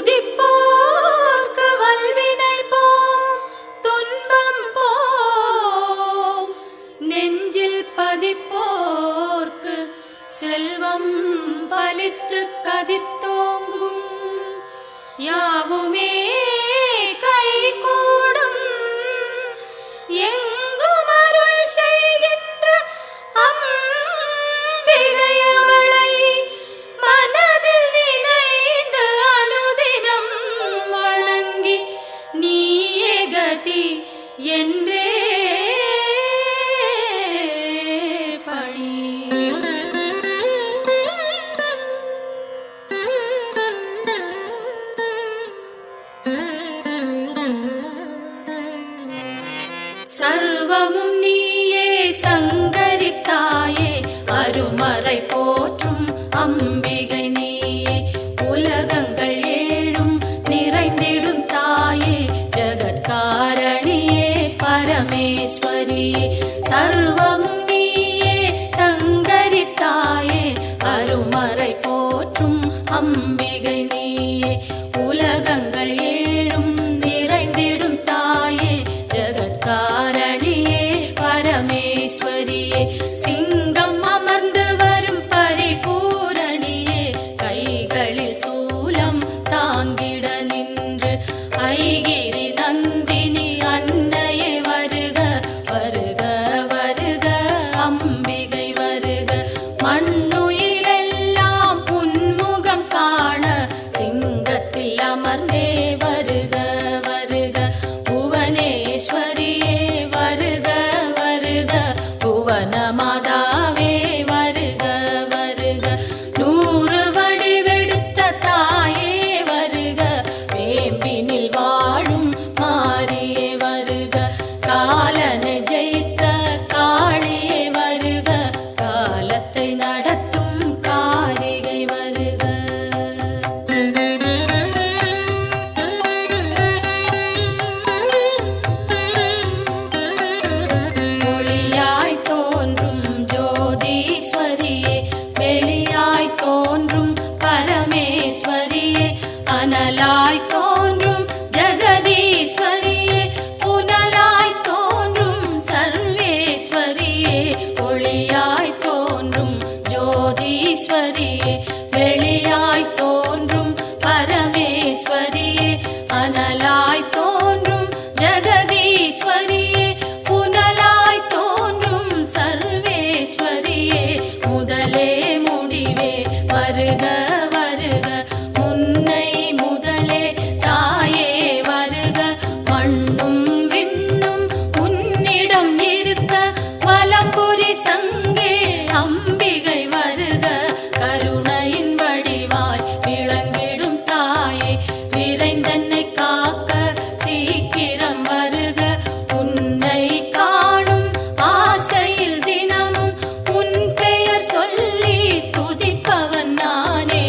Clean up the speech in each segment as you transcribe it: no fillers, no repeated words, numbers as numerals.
துதிப்போர்க்கு வல்வினை போம் துன்பம் போம் நெஞ்சில் பதிப்போர்க்கு செல்வம் பலித்து கதித்தோங்கும் யாவுமே கைகூடும் எங்கும் அருள் செய்கின்ற அம்பிகை அவளை மனதில் நினைந்து அனுதினம் வணங்கி நீயே கதி என்றே பணி. சர்வமும் நீயே சங்கரித்தாயே அருமறை போற்றும் அம்பிகை நீயே உலகங்கள் ஏழும் நிறைந்திடும் தாயே ஜகத்காரணியே பரமேஸ்வரியே சர்வமும் நீயே சங்கரித்தாயே அருமறை போற்றும் அம்பிகை நீயே உலகங்கள் ஏழும் நிறைந்திடும் தாயே ஜகத்காரணியே பரமேஸ்வரியே சிங்கம் அமர்ந்து வரும் பரிபூரணியே கைகளில் சூலம் தாங்கிட நின்று ஐகிரி நந்தினி அன்னையே வருக வருக வருக அம்பிகை வருக மண்ணுயிரெல்லாம் புன்முகம் காண சிங்கத்தில் அமர்ந்தே வருக வருக புவனேஸ்வரியே வருக வருக புவன மாதாவே வருக வருக நூறு வடிவெடுத்த தாயே வருக வேம்பினில் வாழும் மாரியே வருக காலனை ஜெயித்த காளியே வருக காலத்தை நடத்தும் காரிகை வருக. ஒளியாய் தோன்றும் ஜோதீஸ்வரியே வெளியாய் தோன்றும் பரமேஸ்வரியே அனலாய் தோன்றும் ஜெகதீஸ்வரியே புனலாய் தோன்றும் சர்வேஸ்வரியே ஒளியாய் தோன்றும் ஜோதீஸ்வரியே வெளியாய் தோன்றும் பரமேஸ்வரியே அனலாய் தோன்றும் ஜெகதீஸ்வரியே புனலாய் தோன்றும் சர்வேஸ்வரியே முதலே முடிவே வருக வருக முன்னை முதலே தாயே வருக மண்ணும் விண்ணும் உன்னிடம் இருக்க வலம்புரி சங்கே அம்பிகை வருக கருணையின் வடிவாய் விளங்கிடும் தாயே விரைந்தன்னை காக்க சீக்கிரம் வருக உன்னை காணும் ஆசையில் தினமும் உன் பெயர் சொல்லி துதிப்பவன் நானே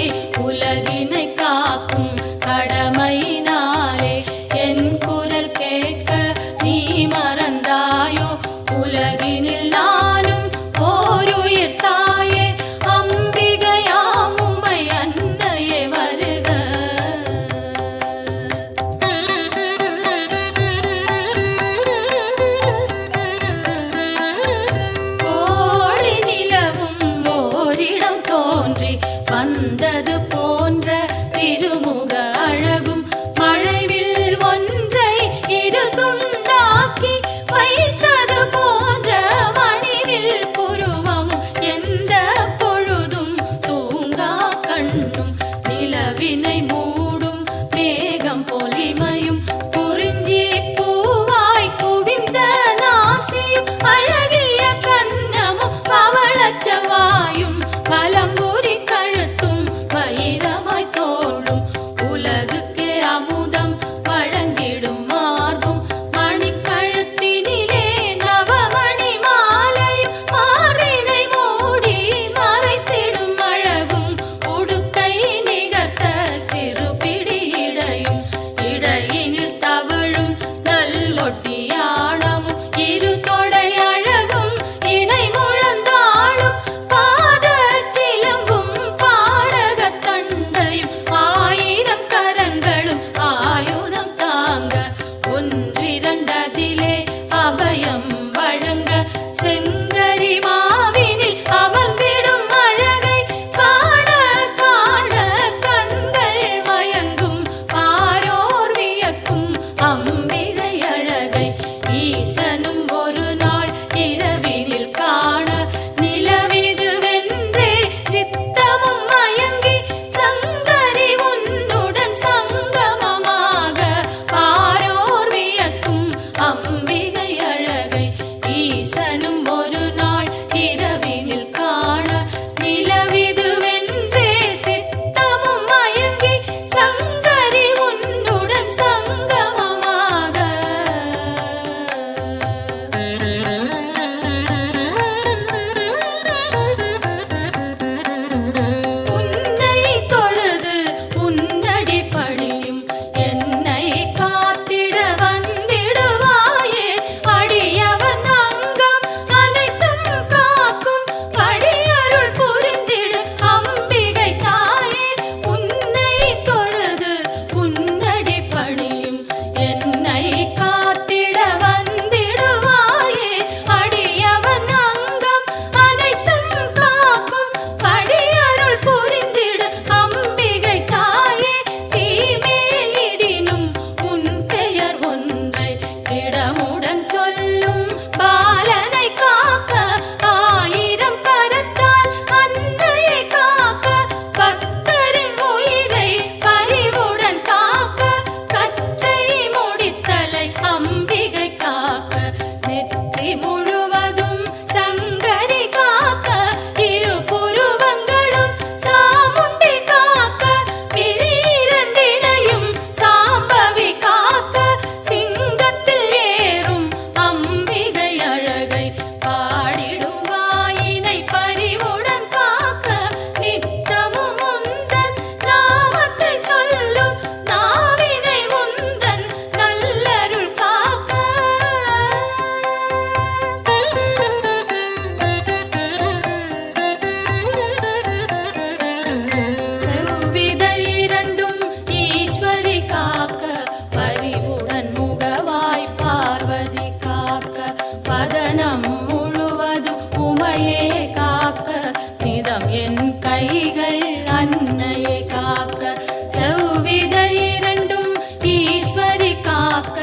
இதம் என் கைகள் அன்னையை காக்க, செவ்விதழ் இரண்டும் ஈஸ்வரி காக்க,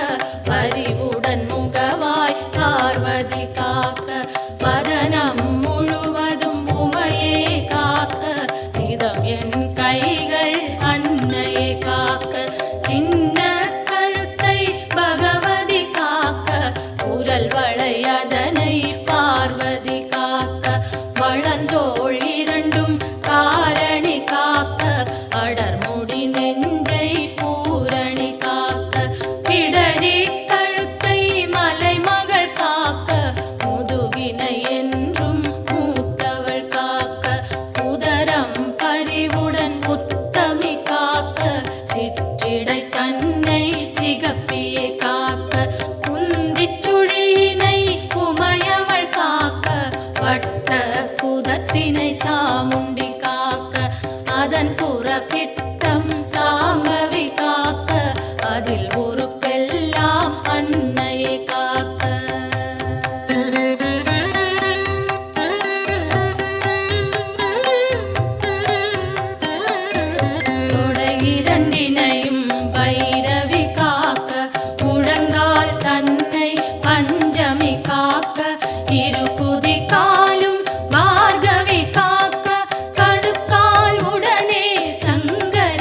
பரிவுடன் முகவாய் பார்வதி காக்க, வதனம் முழுவதும் உமையே காக்க, இதம் என் கைகள் அன்னையை காக்க, சின்ன கழுத்தை பகவதி காக்க, குரல் வளை அதனை பார்வதி காக்க, வளந்தோள் இரண்டும் காரணி காக்க, அடர்முடி நெஞ்சை பூரணி காக்க, பிடரி கழுத்தை மலைமகள் காக்க, முதுகினை என்றும் மூத்தவள் காக்க, உதரம் பரிவுடன் உத்தமி காக்க, சிற்றிடை தன்னை சிகப்பியை காக்க, குந்திச் சுழியினை உமையவள் காக்க, வட்ட குதத்தினை சாமுண்டி காக்க, அதன் புறப்பிட்டம் சாம்பவி காக்க, அதில் உறுப்பெல்லாம் அன்னையை காக்க. தொடை இரண்டினையும் பைரவி காக்க, முழங்கால் தன்னை பஞ்சமி காக்க, இரு குதி காலும் பார்கவி காக்க, கடுக்கால் உடனே சங்கரி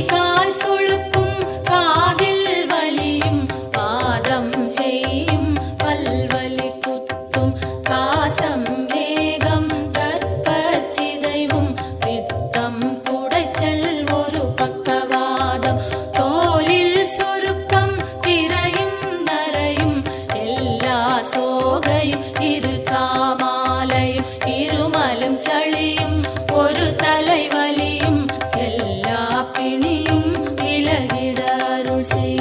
கால் சுளுக்கும் காதில் வலியும் பாதம் செய்யும் பல்வலி குத்தும் காசம் வேகம் கற்பச்சிதைவும் பித்தம் குடைச்சல் ஒரு பக்கவாதம் தோலில் சுருக்கம் திரையும் நரையும் எல்லா சோகையும் இரு காமாலையும் இருமலும் சளியும் ஒரு தலைவலியும் எல்லா பிணியும் விலகிட அருள் செய்.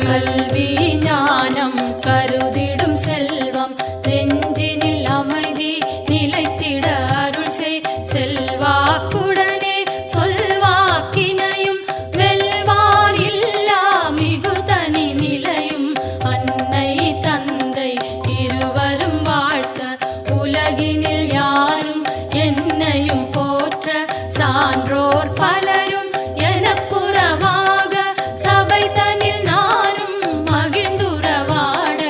கல்வி ஞானம் கருதிடும் செல்வம் நெஞ்சினில் அமைதி நிலைத்திட அருள் செய். செல்வாக்குடனே சொல்வாக்கினையும் வெல்வார் இல்லா மிகுதனி நிலையும் அன்னை தந்தை இருவரும் வாழ்த்த உலகினில் யாரும் என்னையும் போற்ற சான்றோர் பலரும் எனக்குறவாக சபை தனில் நானும் மகிழ்ந்துறவாட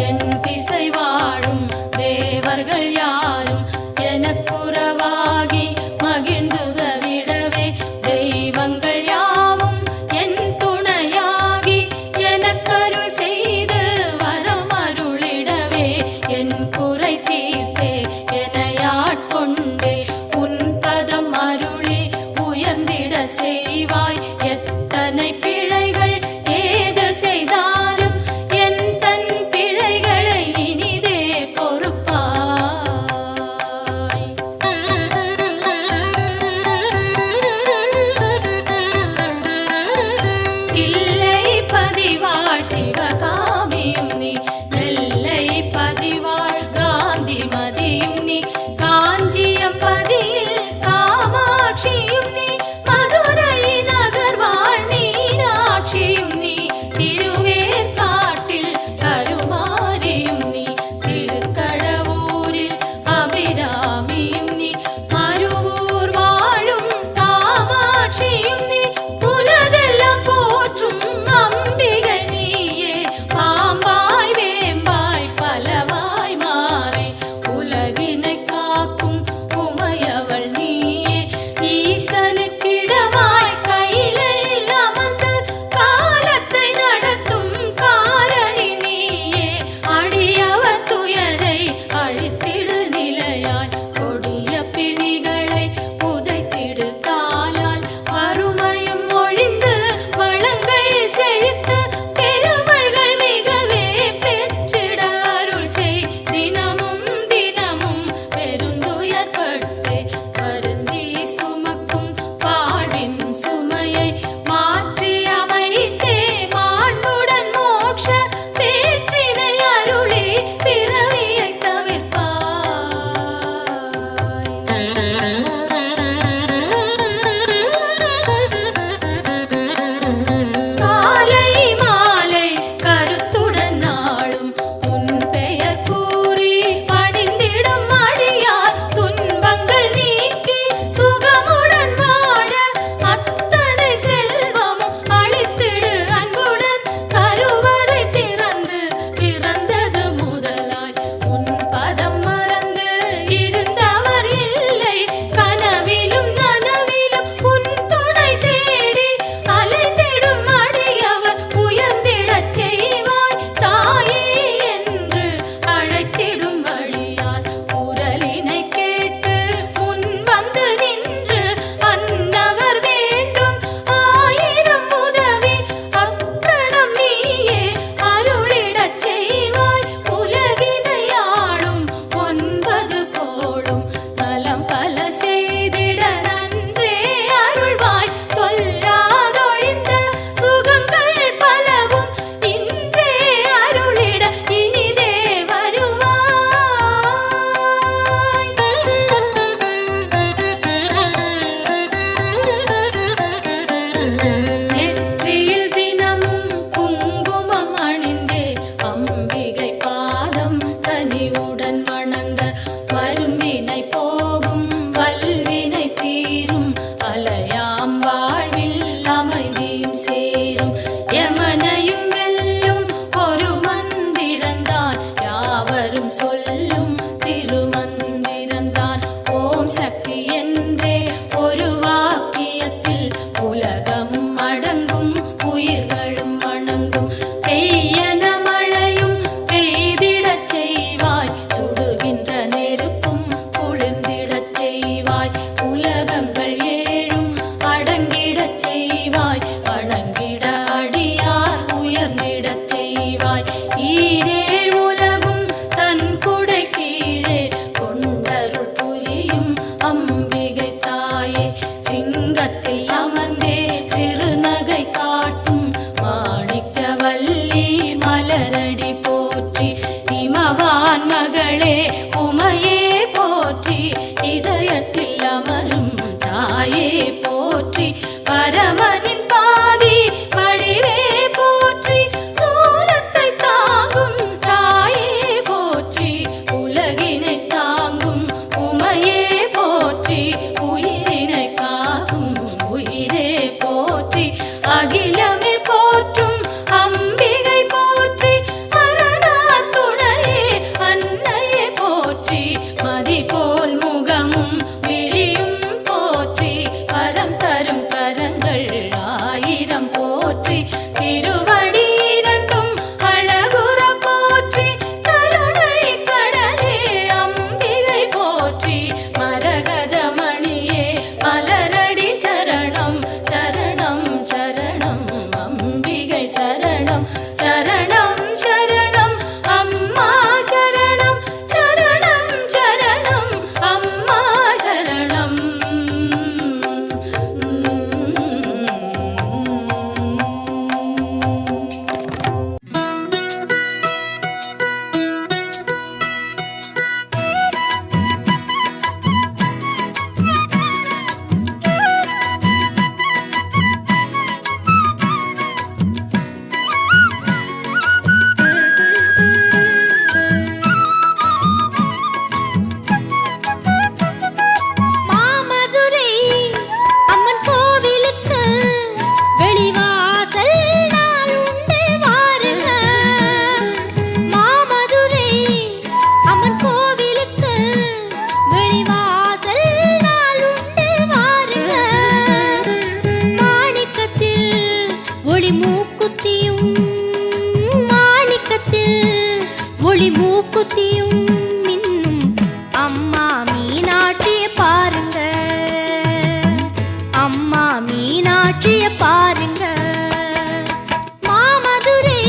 என் திசை வாழும் தேவர்கள் யாரும் எனக்குறவாகி மகிழ்ந்துதவிடவே தெய்வங்கள் யாவும் என் துணையாகி எனக்கருள் செய்து வரம் அருளிடவே என் குறை தீர்த்தே எனையாட்கொண்டே உன் பதம் அருளி உயர்ந்திட செய்வாய். எத்தனை பிழைகள் ஏது செய்தாலும் என் தன் பிழைகளை இனிதே பொறுப்பாய். தில்லை பதிவாழ் சிவகாமியும் நீ நெல்லை பதிவாழ் காந்தி மதியும் நீ காஞ்சியம் பதியில் காமாட்சியும் நீ மதுரை நகர் வாழ் மீனாட்சியும் நீ திருவேற்காட்டில் கருமாரியும் நீ திருக்கடவூரில் அபிராமியும் நீ மருவூர் வாழும் காமாட்சியும் நீ உலகெல்லாம் போற்றும் அம்பிகை நீயே பாம்பாய் வேம்பாய் பலவாய் மாறி உலகினை காக்கும் உமையவள் நீயே ஈசனுக்கிடமாய் கையிலில் அமர்ந்து காலத்தை நடத்தும் காரணி நீயே அடியவர் துயரை அழித்திடு நிலையாய் கொடிய பிணிகளை புதைத்திடு காலால் வறுமையும் ஒழிந்து வளங்கள் செழித்து பெருமைகள் மிகவே பெற்றிட அருள் செய். தினமும் தினமும் பெருந்துயர்பட்டு வருந்தி சுமக்கும் பாடின் சுமையை மாற்றி அமைத்தே மாண்புடன் மோட்ச பேற்றினை அருளி பிறவியை தவிர்ப்பாய். காலை மாலை கருத்துடன் நாளும் உன் பெயர் கூறி பணிந்திடும் அடியார் துன்பங்கள் நீக்கி சுகமுடன் வாழ அத்தனை செல்வமும் அளித்திடு அன்புடன் கருவறை திறந்து பிறந்தது முதலாய் உன் பதம் மறந்து இருந்தவர் இல்லை கனவிலும் நனவிலும் உன் துணை தேடி அலைந்திடும் அடியவர் உயர்ந்திடச் செய்வாய். தாயே என்று அழைத்திடும் வழியார் குரலினை கேட்டு முன் வந்து நின்று அன்னவர் வேண்டும் ஆயிரம் உதவி அக்கணம் நீயே அருளிடச் செய்வாய். உலகினை ஆளும் 9 கோடும் நலம் பல செய்திட நன்றே அருள்வாய். சொல்லாதொழிந்த சுகங்கள் பலவும் இன்றே அருளிட இனிதே வருவாய். நெற்றியில் தினமும் குங்குமம் அணிந்தே அம்பிகை பாதம் கனிவுடன் வணங்க வரும்பினை போகும் வல்வினை தீரும் அலையாம் வாழ்வில் அமைதியும் சேரும். யமனையும் வெல்லும் ஒரு மந்திரந்தான் யாவரும் சொல் சொல்லும் திருமந்திரந்தான் ஓம் சக்தி என்றே ஒரு வாக்கியத்தில் உலகமும் அடங்கும் உயிர்களும் வணங்கும். பெய்யன மழையும் பெய்திடச் செய்வாய், சுடுகின்ற நெருப்பும் குளிர்ந்திடச் செய்வாய், உலகங்கள் ஏழும் அடங்கிடச் செய்வாய், வணங்கிட அடியார் உயர்ந்திடச் செய்வாய். ஈரேழ் உலகும் தன் குடை கீழே கொண்டருள் புரியும் அம்பிகை தாயே, சிங்கத்தில் அமர்ந்தே சிறுநகை காட்டும் மாணிக்கவல்லி மலரடி போற்றி. இமவான் மகளே உமையே போற்றி, இதயத்தில் அமரும் தாயே போற்றி. பரமனின் பாதி வடிவே போற்றி, சோலத்தை தாங்கும் தாயே போற்றி, உலகினை தாங்கும் உமையே போற்றி, உயிரினை காக்கும் உயிரே போற்றி. அகிலமே போற்றும் அம்பிகை போற்றி, அரணார் துணையே அன்னையே போற்றி. மதி போல் முகமும் விழியும் போற்றி, வரம் தரும் கரங்கள் ஆயிரம் போற்றி. திருவடி இரண்டும் அழகுற போற்றி, கருணை கடலே அம்பிகை போற்றி. மரகத மணியே மலரடி சரணம் சரணம் சரணம் அம்பிகை சரணம் சரணம் சரணம் அம்மா சரணம் சரணம் சரணம் அம்மா சரணம். மாமதுரை அம்மன் கோவிலுக்கு வெளிவாசல் நாள் உண்டு வாருங்க. மாமதுரை அம்மன் கோவிலுக்கு வெளிவாசல் நாள் உண்டு வாருங்க. மாணிக்கத்தில் ஒளி மூக்குத்தியும் மாணிக்கத்தில் ஒளி மூக்குத்தியும் மின்னும் அம்மா மீனாட்சிய பாருங்க, அம்மா மீனாட்சிய பாருங்க. மாமதுரை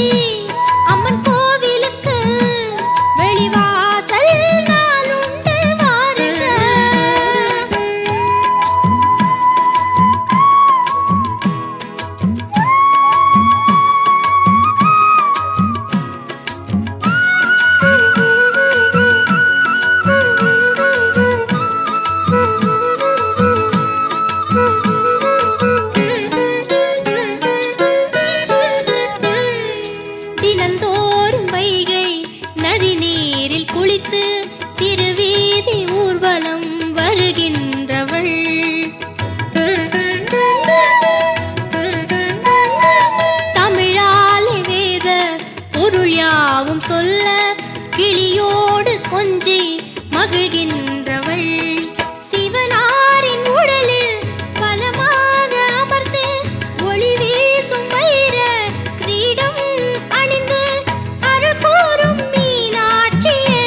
அம்மன் கோவிலுக்கு வெளிவாசல் நாள் உண்டு வாருங்க. தினந்தோறும் வைகை நதி நீரில் குளித்து திருவீதி ஊர்வலம் வருகின்றவள். தமிழாலே வேத பொருள் யாவும் சொல்ல கிளியோடு கொஞ்சி மகிழ்கின்றவள். சிவனாரின் உடலில் பலமாக அமர்ந்து ஒளி வீசும் வைர கிரீடம் அணிந்து அருள் கூறும் மீனாட்சியே.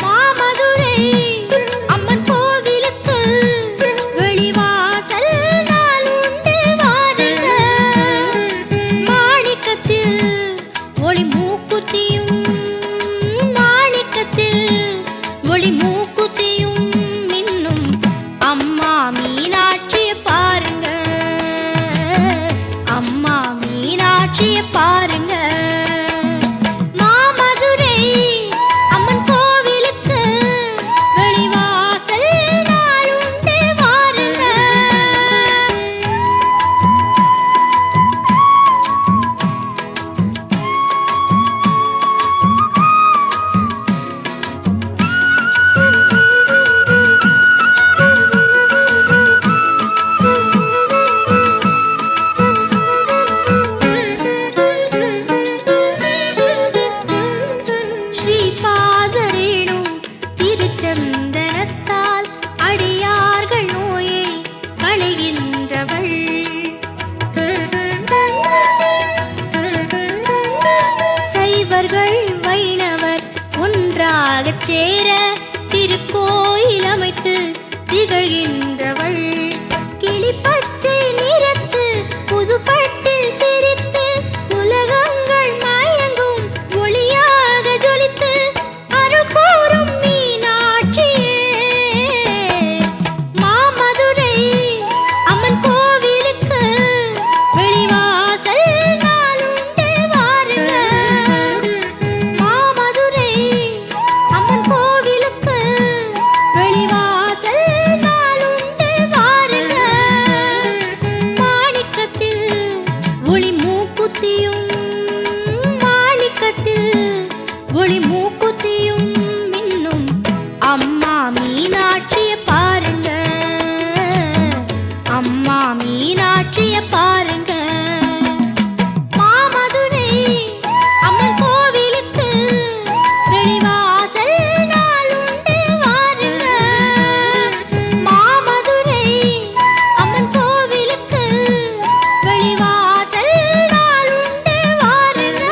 மாமதுரை அம்மன் கோவிலுக்கு வெளிவாசல் நாள் உண்டு வாருங்க. மாணிக்கத்தில் ஒளி மூக்குத்தியும் மாணிக்கத்தில் ஒன்றாகச் சேர திருக்கோயில் அமைத்து திகழ்கின்றவள். கிளிப்பச்சை நிறத்து புதுப்பட்டில் சிரித்து உலகங்கள் மயங்கும் ஒளியாக ஜொலித்து அருள் கூறும் மீனாட்சியே. மாமதுரை அம்மன் கோவிலுக்கு வெளிவாசல் நாளுண்டு வாருங்க. மாமதுரை அம்மன் கோவிலுக்கு வெளிவாசல் நாளுண்டு வாருங்க. மாணிக்கத்தில் ஒளி மூக்குத்தியும் மாணிக்கத்தில் ஒளி மூக்குத்தியும் மின்னும் அம்மா மீனாட்சிய பாருங்க. அம்மா மீனாட்சிய பாருங்க. மாமதுரை அம்மன் கோவிலுக்கு வெளிவாசல் நாளுண்டு வாருங்க. மாமதுரை அம்மன் கோவிலுக்கு வெளிவாசல் நாளுண்டு வாருங்க.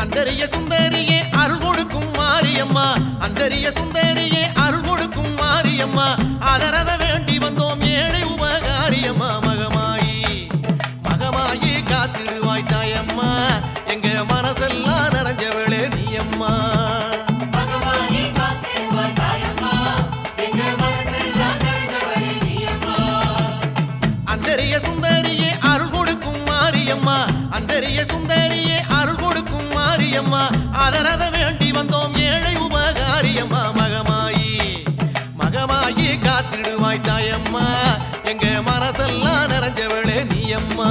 அந்தரிய சுந்தரியே அருள் கொடுக்கும் மாரியம்மா, அந்தரிய சுந்தரியே அருள் கொடுக்கும் மாரியம்மா, ஆதரவ வேண்டி வந்தோம் ஏழை உபகாரியம்மா. மகமாயி மகமாயி காத்திடுவாய் தாயம்மா, எங்க மனசெல்லாம் நிறைஞ்சவளே நீயம்மா. அந்தரிய சுந்தரியே அருள் கொடுக்கும் மாரியம்மா, அந்தரிய சுந்தரியே அருள் கொடுக்கும் மாரியம்மா, ஆதரவ வேண்டி வந்தோம் ஏழை உபகாரியம்மா. மகமாயி மகமாயி காத்திடுவாய் தாயம்மா, எங்க மனசெல்லாம் நிறைஞ்சவளே நீயம்மா.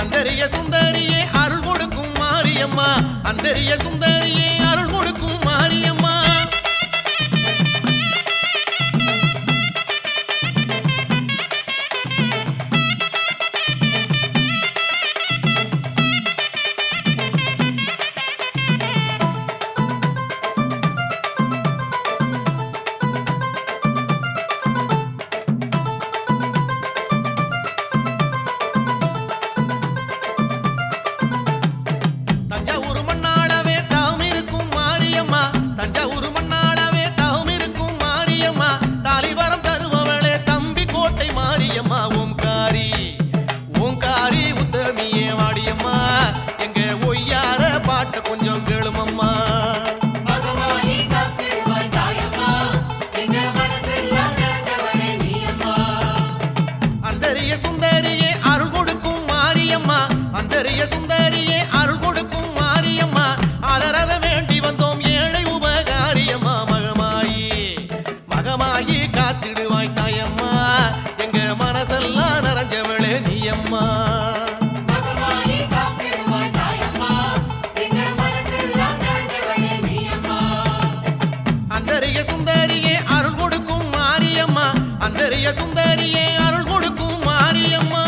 அந்தரிய சுந்தரியே அருள் கொடுக்கும் மாரியம்மா, அந்தரிய சுந்தரியே அருள் கொடுக்கும் மாரியம்மா. தஞ்சாவூர் மண்ணாளவே தாம் இருக்கும் மாரியம்மா, தஞ்சாவூர் மண்ணாளவே தாம் இருக்கும் மாரியம்மா, தாலிவரம் தருபவளே தம்பி கோட்டை மாரியம்மா. ஓம்காரி ஓங்காரி உத்தமியே வாடியம்மா, எங்க ஒய்யார பாட்ட கொஞ்சம் கேளுமம்மா. அந்தரிய சுந்தரியே அருள் கொடுக்கும் மாரியம்மா, அந்தரிய சுந்தரியே அருள் கொடுக்கும் மாரியம்மா, ஆதரவ வேண்டி வந்தோம் ஏழை உபகாரியம்மா. மகமாயி மகமாயி காத்திடுவாய் தாயம்மா, எங்க மனசெல்லாம் நிறைஞ்சவளே நீயம்மா. அந்தரிய சுந்தரியே அருள் கொடுக்கும் மாரியம்மா, அந்தரிய சுந்தரியே அருள் கொடுக்கும் மாரியம்மா.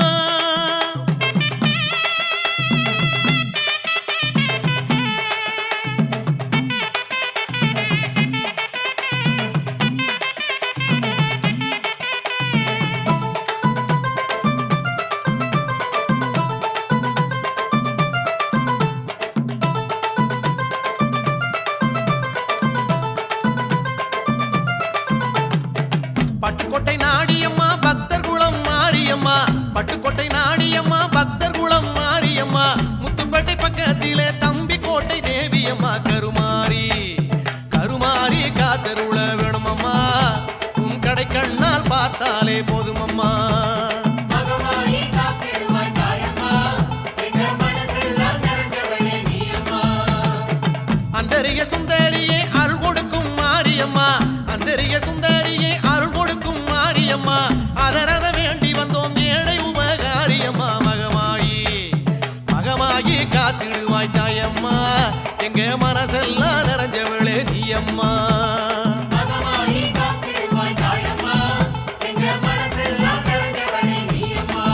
மகமாயி காத்திடுவாய் தாயம்மா எங்க மனசெல்லாம் நிறைஞ்சவளே நீ அம்மா மகமாயி காத்திடுவாய் தாயம்மா எங்க மனசெல்லாம் நிறைஞ்சவளே நீ அம்மா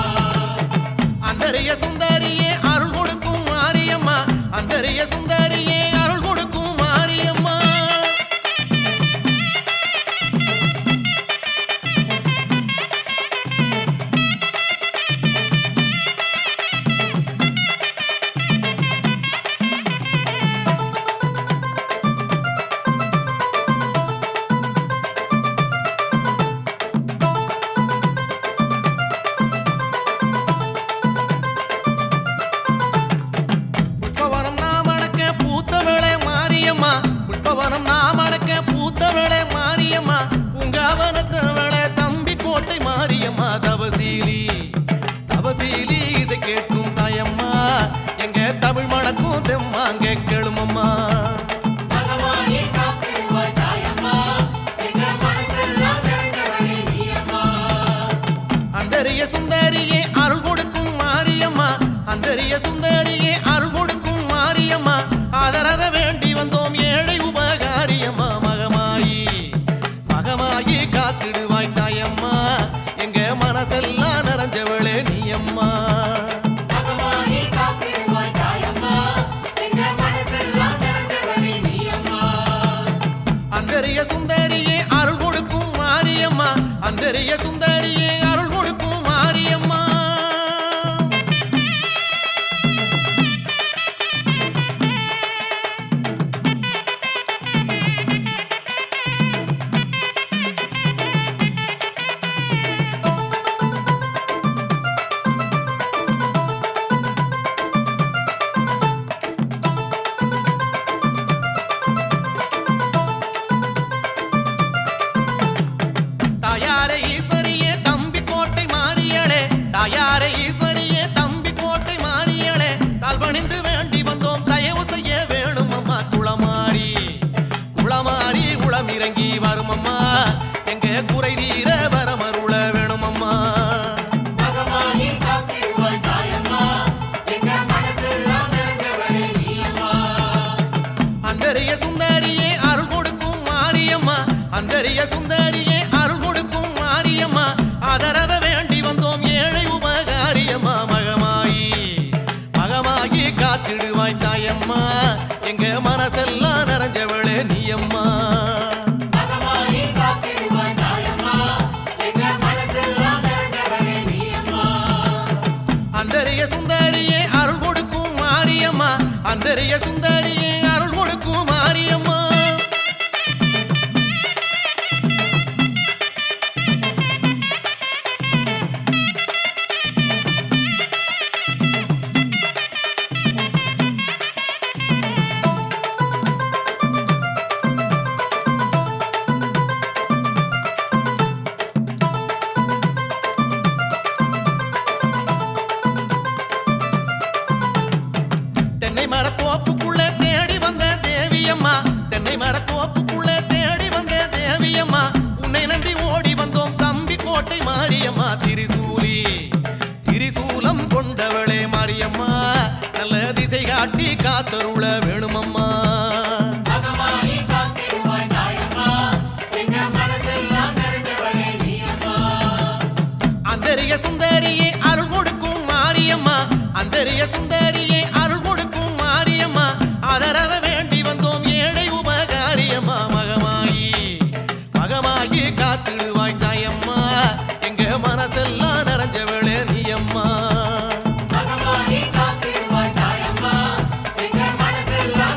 அந்தரிய சுந்தரியே அருள் கொடுக்கும் மாரியம்மா அந்தரிய சுந்தரியே அருள் கொடுக்கும் மாரியம்மா புஷ்பவனம் நாமணக்க பூத்தவளே மாரியம்மா புஷ்பவனம் நாமணக்க பூத்தவளே மாரியம்மா உங்காவனத்தவளே தம்பி கோட்டை மாரியம்மா தவசீலி தவசீலி இசை கேட்கும் தாயம்மா எங்க தமிழ் மணக்கும் தெம்மாங்க கேளுமம்மா மகமாயி காத்திடுவாய் தாயம்மா எங்க மனசெல்லாம் நிறைஞ்சவளே நீ அம்மா அந்தரிய சுந்தரியே அருள் கொடுக்கும் மாரியம்மா அந்தரிய சுந்தரியே அருள் கொடுக்கும் மாரியம்மா ஆதரவ வேண்டி வந்தோம் ஏழை உபகாரியம்மா மகமாயி மகமாயி காத்திடுவாய் தாயம்மா எங்க மனசெல்லாம் நிறைஞ்சவளே நீ அம்மா மகமாயி காத்திடுவாய் தாயம்மா எங்க மனசெல்லாம் நிறைஞ்சவளே நீ அம்மா அந்தரிய சுந்தரியே அருள் கொடுக்கும் மாரியம்மா அந்தரிய சுந்தரியே அருள் கொடுக்கும் மாரியம்மா தாயாரே ஈஸ்வரியே தம்பி கோட்டை மாறியளே தாயாரே ஈஸ்வரியே தம்பி கோட்டை மாறியளே தாழ்பணிந்து வேண்டி வந்தோம் தயவு செய்ய வேணும் அம்மா குளமாரி குளமாரி குளம் இறங்கி வரும் அம்மா எங்க குறை தீர வரமருள வேணும் அம்மா மகமாயி காத்திடுவாய் தாயம்மா எங்க மனசெல்லாம் நிறைஞ்சவளே நீ அம்மா அந்தரிய சுந்தரியே அருள் கொடுக்கும் மாரியம்மா அந்தரிய சுந்தரியே அருள் கொடுக்கும் மாரியம்மா ஆதரவ வேண்டி வந்தோம் ஏழை உபகாரியம்மா மகமாயி மகமாயி காத்திடுவாய் தாயம்மா எங்க மனசெல்லாம் நிறைஞ்சவளே நீ அம்மா மகமாயி காத்திடுவாய் தாயம்மா எங்க மனசெல்லாம் நிறைஞ்சவளே நீ அம்மா அந்தரிய சுந்தரியே அருள் கொடுக்கும் மாரியம்மா அந்தரிய சுந்தரியே அருள் கொடுக்கும் மாரியம்மா தென்னை மரத்தோப்புக்குள்ள தேடி வந்த தேவியம்மா தென்னை மரத்தோப்புக்குள்ள தேடி வந்த தேவியம்மா உன்னை நம்பி ஓடி வந்தோம் தம்பி கோட்டை மாரியம்மா திரிசூலி திரிசூலம் கொண்டவளே மாரியம்மா நல்ல திசை காட்டி காத்தருள வேணுமம்மா மகமாயி காத்திடுவாய் தாயம்மா எங்க மனசெல்லாம் நிறைஞ்சவளே நீ அம்மா அந்தரிய சுந்தரியே அருள் கொடுக்கும் மாரியம்மா அந்தரிய சுந்தரியே அருள் கொடுக்கும் மாரியம்மா ஆதரவ வேண்டி வந்தோம் ஏழை உபகாரியம்மா மகமாயி மகமாயி காத்திடுவாய் தாயம்மா எங்க மனசெல்லாம் நிறைஞ்சவளே நீ அம்மா மகமாயி காத்திடுவாய் தாயம்மா எங்க மனசெல்லாம்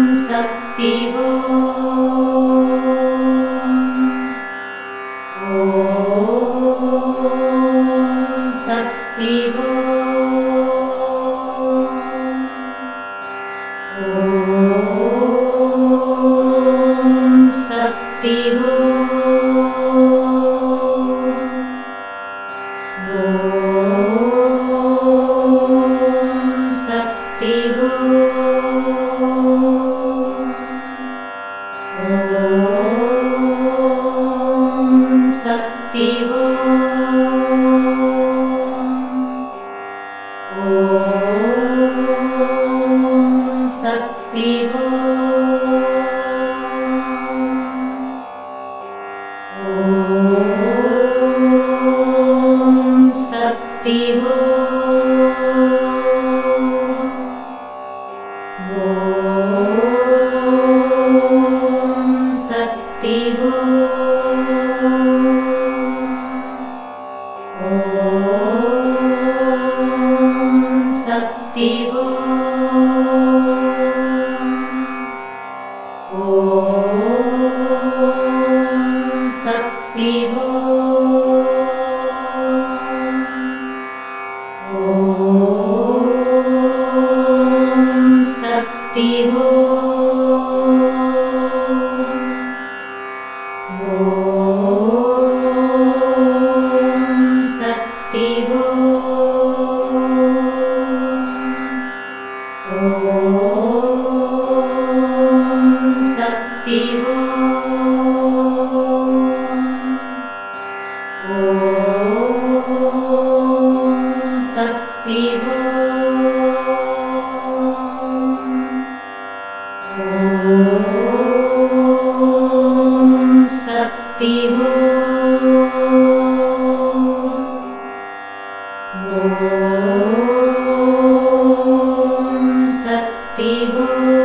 சக்தி சக்தி சக்தி சக்தி சக்தி சக்தி சக்தி சக்தி சக்தி சக்தி சக்தி சக்தி சக்தி சக்தி